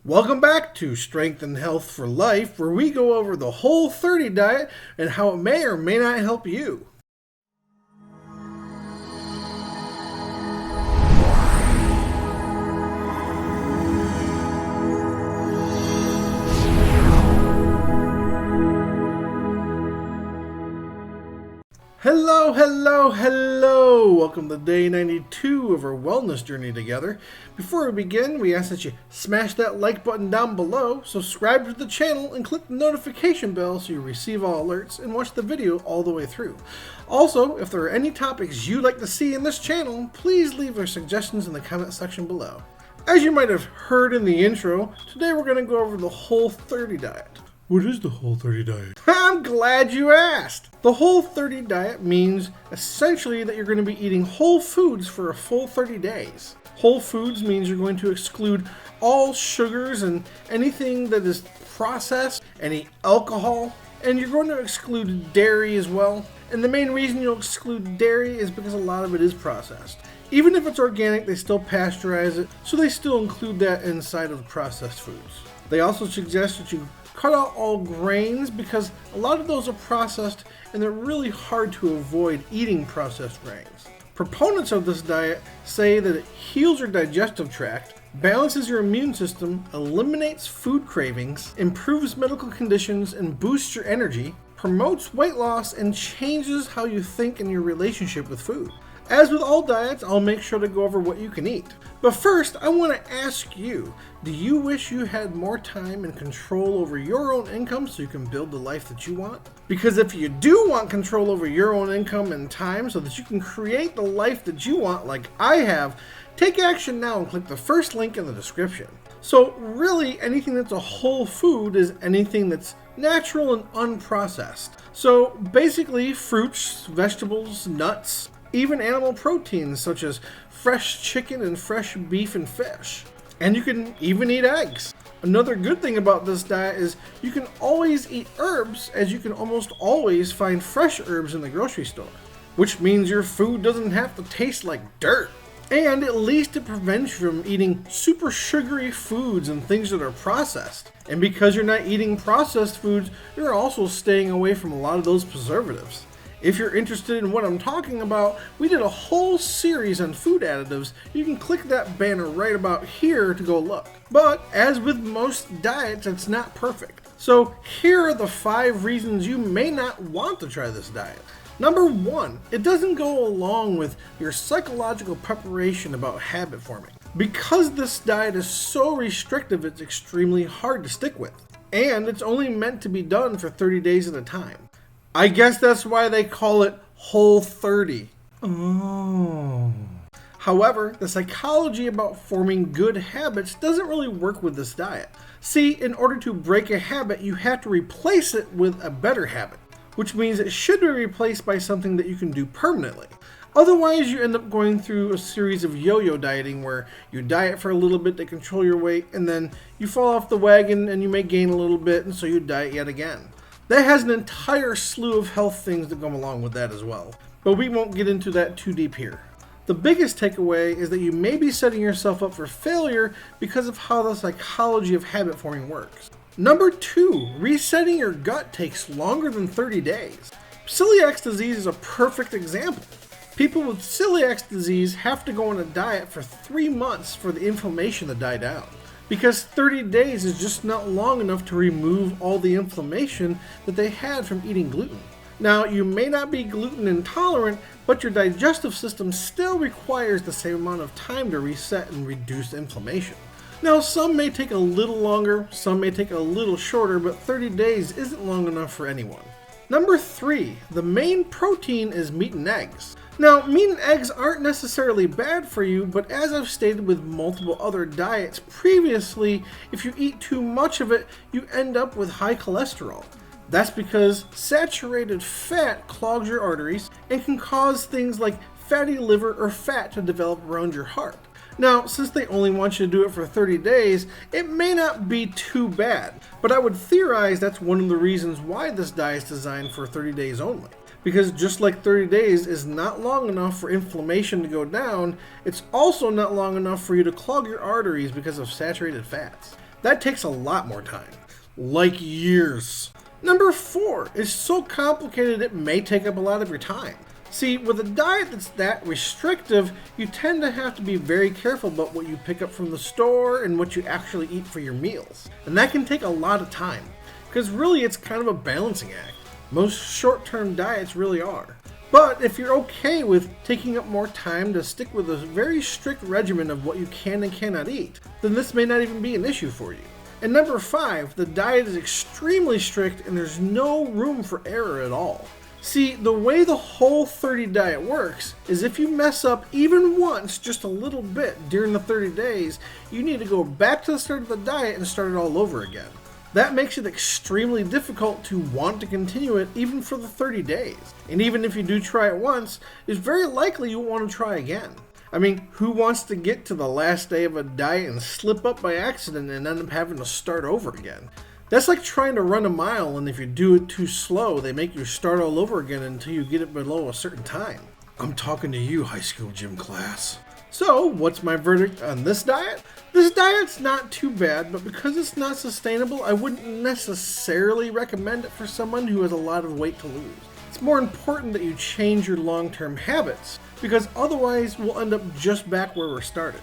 Welcome back to Strength and Health for Life, where we go over the Whole30 diet and how it may or may not help you. Hello! Welcome to day 92 of our wellness journey together. Before we begin, we ask that you smash that like button down below, subscribe to the channel, and click the notification bell so you receive all alerts and watch the video all the way through. Also, if there are any topics you'd like to see in this channel, please leave your suggestions in the comment section below. As you might have heard in the intro, today we're going to go over the Whole30 diet. What is the Whole30 diet? I'm glad you asked! The Whole30 diet means essentially that you're going to be eating whole foods for a full 30 days. Whole foods means you're going to exclude all sugars and anything that is processed, any alcohol, and you're going to exclude dairy as well. And the main reason you'll exclude dairy is because a lot of it is processed. Even if it's organic, they still pasteurize it, so they still include that inside of processed foods. They also suggest that you cut out all grains because a lot of those are processed and they're really hard to avoid eating processed grains. Proponents of this diet say that it heals your digestive tract, balances your immune system, eliminates food cravings, improves medical conditions and boosts your energy, promotes weight loss, and changes how you think in your relationship with food. As with all diets, I'll make sure to go over what you can eat. But first, I want to ask you, do you wish you had more time and control over your own income so you can build the life that you want? Because if you do want control over your own income and time so that you can create the life that you want like I have, take action now and click the first link in the description. So really, anything that's a whole food is anything that's natural and unprocessed. So basically, fruits, vegetables, nuts, even animal proteins such as fresh chicken and fresh beef and fish. And you can even eat eggs. Another good thing about this diet is you can always eat herbs, as you can almost always find fresh herbs in the grocery store, which means your food doesn't have to taste like dirt. And at least it prevents you from eating super sugary foods and things that are processed. And because you're not eating processed foods, you're also staying away from a lot of those preservatives. If you're interested in what I'm talking about, we did a whole series on food additives. You can click that banner right about here to go look. But as with most diets, it's not perfect. So here are the 5 reasons you may not want to try this diet. Number 1, it doesn't go along with your psychological preparation about habit forming. Because this diet is so restrictive, it's extremely hard to stick with. And it's only meant to be done for 30 days at a time. I guess that's why they call it Whole30. Oh. However, the psychology about forming good habits doesn't really work with this diet. See, in order to break a habit, you have to replace it with a better habit, which means it should be replaced by something that you can do permanently. Otherwise, you end up going through a series of yo-yo dieting where you diet for a little bit to control your weight, and then you fall off the wagon and you may gain a little bit, and so you diet yet again. That has an entire slew of health things that come along with that as well, but we won't get into that too deep here. The biggest takeaway is that you may be setting yourself up for failure because of how the psychology of habit forming works. Number 2, resetting your gut takes longer than 30 days. Celiac disease is a perfect example. People with celiac disease have to go on a diet for 3 months for the inflammation to die down. Because 30 days is just not long enough to remove all the inflammation that they had from eating gluten. Now, you may not be gluten intolerant, but your digestive system still requires the same amount of time to reset and reduce inflammation. Now, some may take a little longer, some may take a little shorter, but 30 days isn't long enough for anyone. Number 3, the main protein is meat and eggs. Now, meat and eggs aren't necessarily bad for you, but as I've stated with multiple other diets previously, if you eat too much of it, you end up with high cholesterol. That's because saturated fat clogs your arteries and can cause things like fatty liver or fat to develop around your heart. Now, since they only want you to do it for 30 days, it may not be too bad, but I would theorize that's one of the reasons why this diet is designed for 30 days only. Because just like 30 days is not long enough for inflammation to go down, it's also not long enough for you to clog your arteries because of saturated fats. That takes a lot more time. Like years. Number 4 is so complicated it may take up a lot of your time. See, with a diet that's that restrictive, you tend to have to be very careful about what you pick up from the store and what you actually eat for your meals. And that can take a lot of time, because really it's kind of a balancing act. Most short-term diets really are. But if you're okay with taking up more time to stick with a very strict regimen of what you can and cannot eat, then this may not even be an issue for you. And number 5, the diet is extremely strict and there's no room for error at all. See, the way the Whole30 diet works is if you mess up even once, just a little bit during the 30 days, you need to go back to the start of the diet and start it all over again. That makes it extremely difficult to want to continue it even for the 30 days. And even if you do try it once, it's very likely you'll want to try again. I mean, who wants to get to the last day of a diet and slip up by accident and end up having to start over again? That's like trying to run a mile, and if you do it too slow, they make you start all over again until you get it below a certain time. I'm talking to you, high school gym class. So, what's my verdict on this diet? This diet's not too bad, but because it's not sustainable, I wouldn't necessarily recommend it for someone who has a lot of weight to lose. It's more important that you change your long-term habits, because otherwise we'll end up just back where we're started.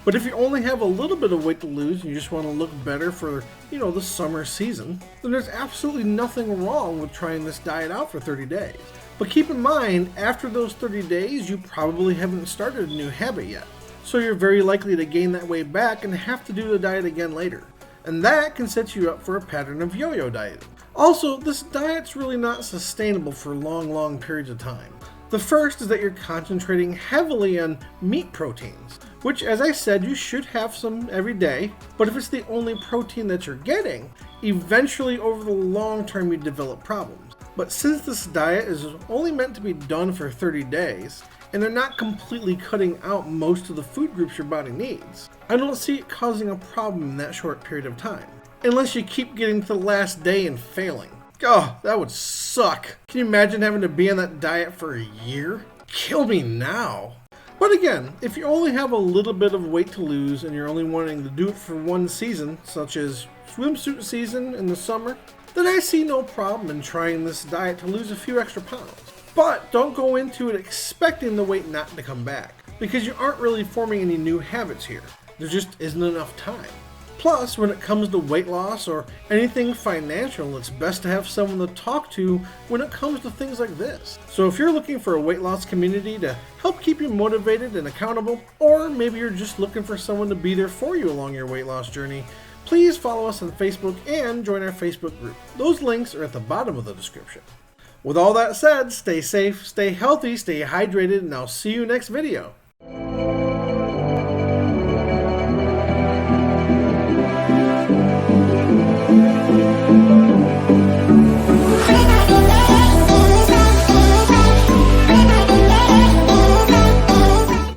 But if you only have a little bit of weight to lose and you just want to look better for, the summer season, then there's absolutely nothing wrong with trying this diet out for 30 days. But keep in mind, after those 30 days, you probably haven't started a new habit yet. So you're very likely to gain that weight back and have to do the diet again later. And that can set you up for a pattern of yo-yo dieting. Also, this diet's really not sustainable for long periods of time. The first is that you're concentrating heavily on meat proteins, which, as I said, you should have some every day, but if it's the only protein that you're getting, eventually over the long term you develop problems. But since this diet is only meant to be done for 30 days, and they're not completely cutting out most of the food groups your body needs, I don't see it causing a problem in that short period of time. Unless you keep getting to the last day and failing. Oh, that would suck. Can you imagine having to be on that diet for a year? Kill me now. But again, if you only have a little bit of weight to lose and you're only wanting to do it for one season, such as swimsuit season in the summer, then I see no problem in trying this diet to lose a few extra pounds. But don't go into it expecting the weight not to come back, because you aren't really forming any new habits here. There just isn't enough time. Plus, when it comes to weight loss or anything financial, it's best to have someone to talk to when it comes to things like this. So if you're looking for a weight loss community to help keep you motivated and accountable, or maybe you're just looking for someone to be there for you along your weight loss journey, please follow us on Facebook and join our Facebook group. Those links are at the bottom of the description. With all that said, stay safe, stay healthy, stay hydrated, and I'll see you next video.